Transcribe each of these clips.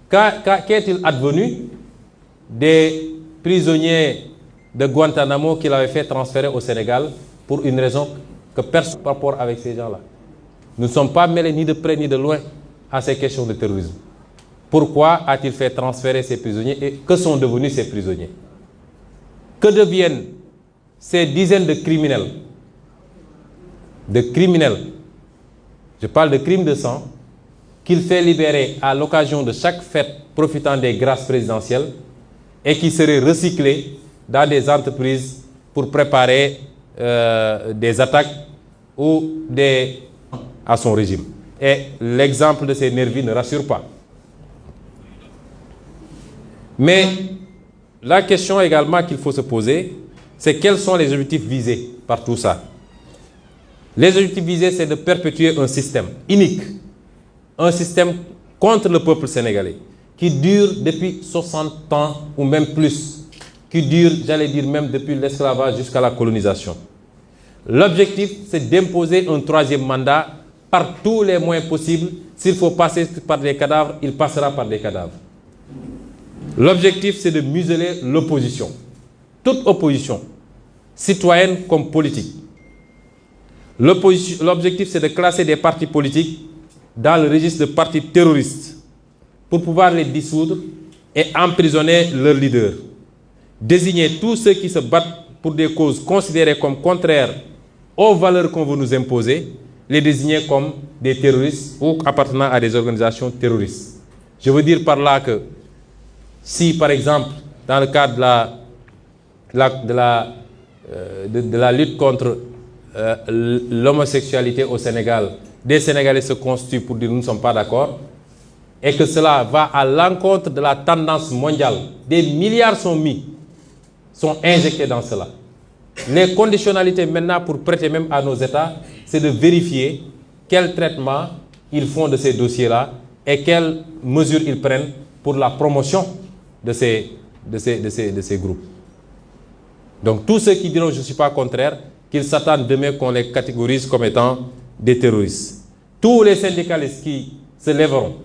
Qu'est-il advenu des prisonniers de Guantanamo qu'il avait fait transférer au Sénégal pour une raison que personne n'a rapport avec ces gens-là? Nous ne sommes pas mêlés ni de près ni de loin à ces questions de terrorisme. Pourquoi a-t-il fait transférer ces prisonniers et que sont devenus ces prisonniers? Que deviennent ces dizaines de criminels? Je parle de crimes de sang, qu'il fait libérer à l'occasion de chaque fête profitant des grâces présidentielles et qui seraient recyclés dans des entreprises pour préparer des attaques ou à son régime. Et l'exemple de ces nervis ne rassure pas. Mais la question également qu'il faut se poser, c'est quels sont les objectifs visés par tout ça? Les objectifs visés, c'est de perpétuer un système unique, un système contre le peuple sénégalais, qui dure depuis 60 ans ou même plus, qui dure, j'allais dire même depuis l'esclavage jusqu'à la colonisation. L'objectif, c'est d'imposer un troisième mandat par tous les moyens possibles. S'il faut passer par des cadavres, il passera par des cadavres. L'objectif, c'est de museler l'opposition. Toute opposition, citoyenne comme politique. L'objectif, c'est de classer des partis politiques dans le registre de partis terroristes pour pouvoir les dissoudre et emprisonner leurs leaders. Désigner tous ceux qui se battent pour des causes considérées comme contraires aux valeurs qu'on veut nous imposer, les désigner comme des terroristes ou appartenant à des organisations terroristes. Je veux dire par là que si, par exemple, dans le cadre de la lutte contre l'homosexualité au Sénégal, des Sénégalais se constituent pour dire nous ne sommes pas d'accord, et que cela va à l'encontre de la tendance mondiale, des milliards sont injectés dans cela. Les conditionnalités maintenant pour prêter même à nos États, c'est de vérifier quel traitement ils font de ces dossiers-là et quelles mesures ils prennent pour la promotion de ces groupes. Donc tous ceux qui diront je ne suis pas contraire, qu'ils s'attendent demain qu'on les catégorise comme étant des terroristes. Tous les syndicalistes qui se lèveront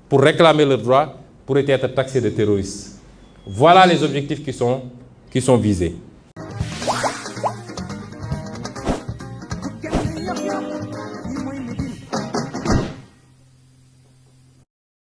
pour réclamer leurs droits pourraient être taxés de terroristes. Voilà les objectifs qui sont visés.